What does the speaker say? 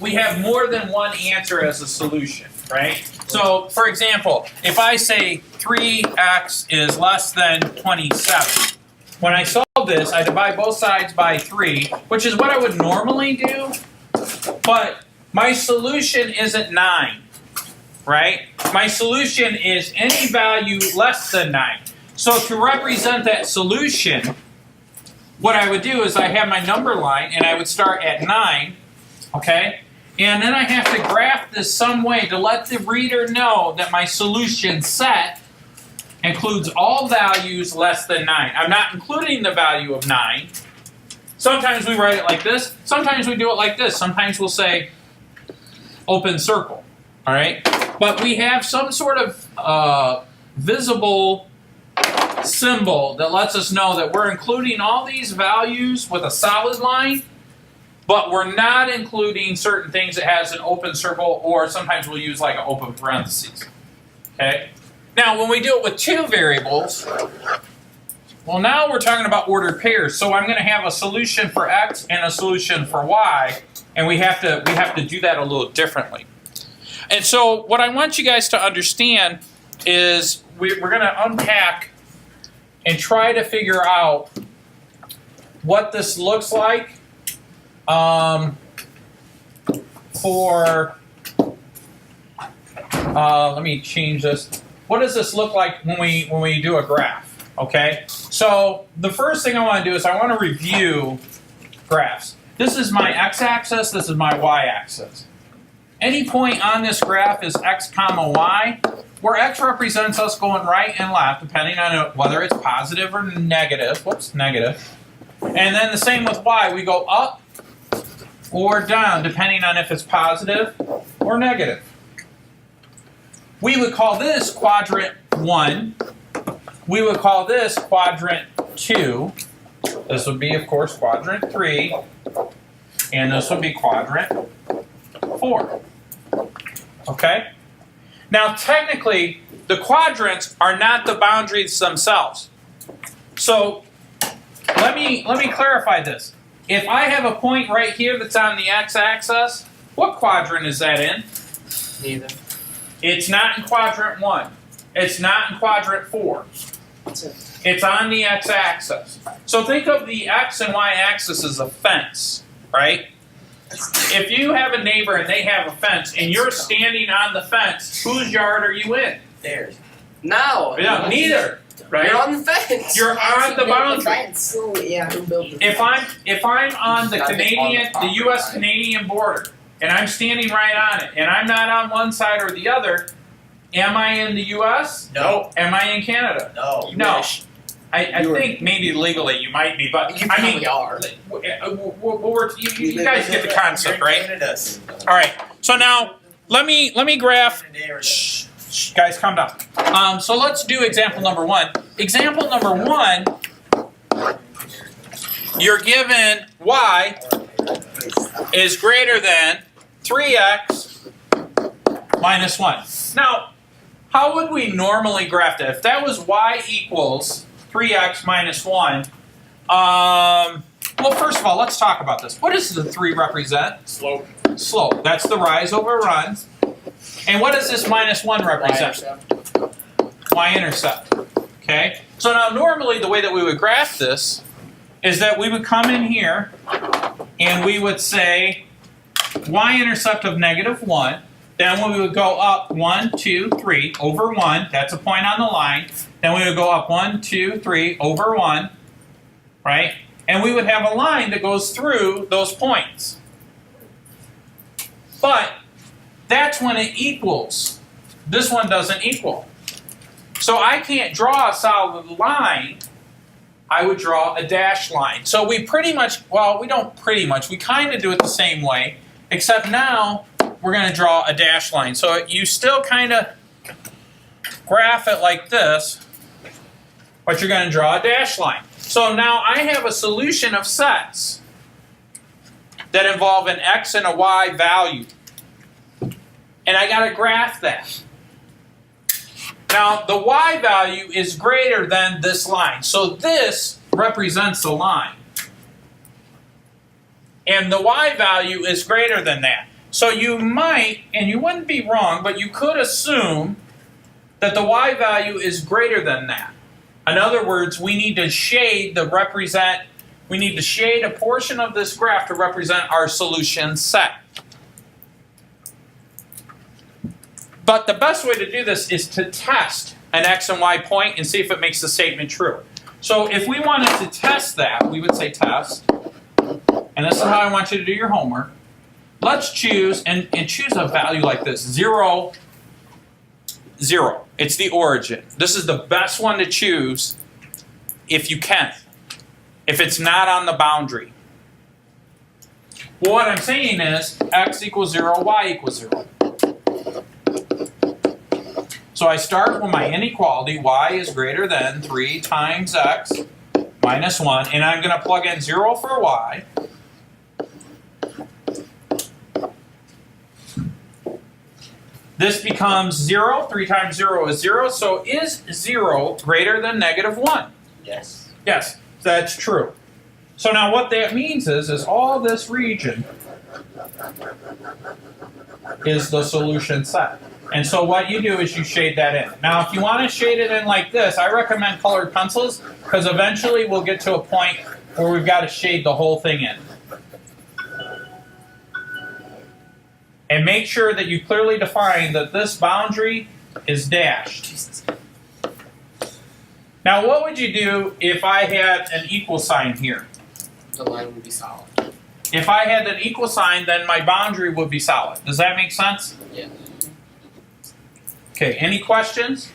we have more than one answer as a solution, right? So, for example, if I say 3x is less than 27, when I solve this, I divide both sides by 3, which is what I would normally do, but my solution isn't 9, right? My solution is any value less than 9. So to represent that solution, what I would do is I have my number line, and I would start at 9, okay? And then I have to graph this some way to let the reader know that my solution set includes all values less than 9. I'm not including the value of 9. Sometimes we write it like this. Sometimes we do it like this. Sometimes we'll say open circle, all right? But we have some sort of visible symbol that lets us know that we're including all these values with a solid line, but we're not including certain things that has an open circle, or sometimes we'll use like an open parentheses. Okay? Now, when we do it with two variables, well, now we're talking about ordered pairs. So I'm going to have a solution for x and a solution for y, and we have to do that a little differently. And so what I want you guys to understand is we're going to unpack and try to figure out what this looks like let me change this. What does this look like when we do a graph? Okay, so the first thing I want to do is I want to review graphs. This is my x-axis, this is my y-axis. Any point on this graph is x comma y, where x represents us going right and left, depending on whether it's positive or negative. Whoops, negative. And then the same with y. We go up or down, depending on if it's positive or negative. We would call this quadrant 1. We would call this quadrant 2. This would be, of course, quadrant 3. And this would be quadrant 4. Okay? Now, technically, the quadrants are not the boundaries themselves. So, let me clarify this. If I have a point right here that's on the x-axis, what quadrant is that in? Neither. It's not in quadrant 1. It's not in quadrant 4. It's on the x-axis. So think of the x and y-axis as a fence, right? If you have a neighbor and they have a fence and you're standing on the fence, whose yard are you in? Theirs. No. Yeah, neither. Right? You're on the fence. You're on the boundary. Oh, yeah, who built the If I'm on the U.S. Canadian border and I'm standing right on it and I'm not on one side or the other, am I in the U.S.? No. Am I in Canada? No. No. I think maybe legally you might be, but you I mean, are. You guys get the concept, right? All right. So now let me graph. Shh, guys, calm down. So let's do example number 1. Example number 1, you're given y is greater than 3x minus 1. Now, how would we normally graph that? If that was y equals 3x minus 1, well, first of all, let's talk about this. What does the 3 represent? Slope. Slope. That's the rise over run. And what does this minus 1 represent? Y-intercept. Okay? So now normally the way that we would graph this is that we would come in here and we would say y-intercept of negative 1. Then we would go up 1, 2, 3 over 1. That's a point on the line. Then we would go up 1, 2, 3 over 1. Right? And we would have a line that goes through those points. But that's when it equals. This one doesn't equal. So I can't draw a solid line. I would draw a dashed line. So we pretty much, well, we don't pretty much, we kind of do it the same way, except now we're going to draw a dashed line. So you still kind of graph it like this, but you're going to draw a dashed line. So now I have a solution of sets that involve an x and a y value. And I got to graph that. Now, the y value is greater than this line. So this represents the line. And the y value is greater than that. So you might, and you wouldn't be wrong, but you could assume that the y value is greater than that. In other words, we need to shade a portion of this graph to represent our solution set. But the best way to do this is to test an x and y point and see if it makes the statement true. So if we wanted to test that, we would say test, and this is how I want you to do your homework. Let's choose, and choose a value like this, 0, 0. It's the origin. This is the best one to choose if you can, if it's not on the boundary. Well, what I'm saying is x equals 0, y equals 0. So I start with my inequality, y is greater than 3 times x minus 1, and I'm going to plug in 0 for y. This becomes 0, 3 times 0 is 0, so is 0 greater than negative 1? Yes. Yes, that's true. So now what that means is all this region is the solution set. And so what you do is you shade that in. Now if you want to shade it in like this, I recommend colored pencils because eventually we'll get to a point where we've got to shade the whole thing in. And make sure that you clearly define that this boundary is dashed. Now what would you do if I had an equal sign here? The line would be solid. If I had an equal sign, then my boundary would be solid. Does that make sense? Yeah. Okay, any questions?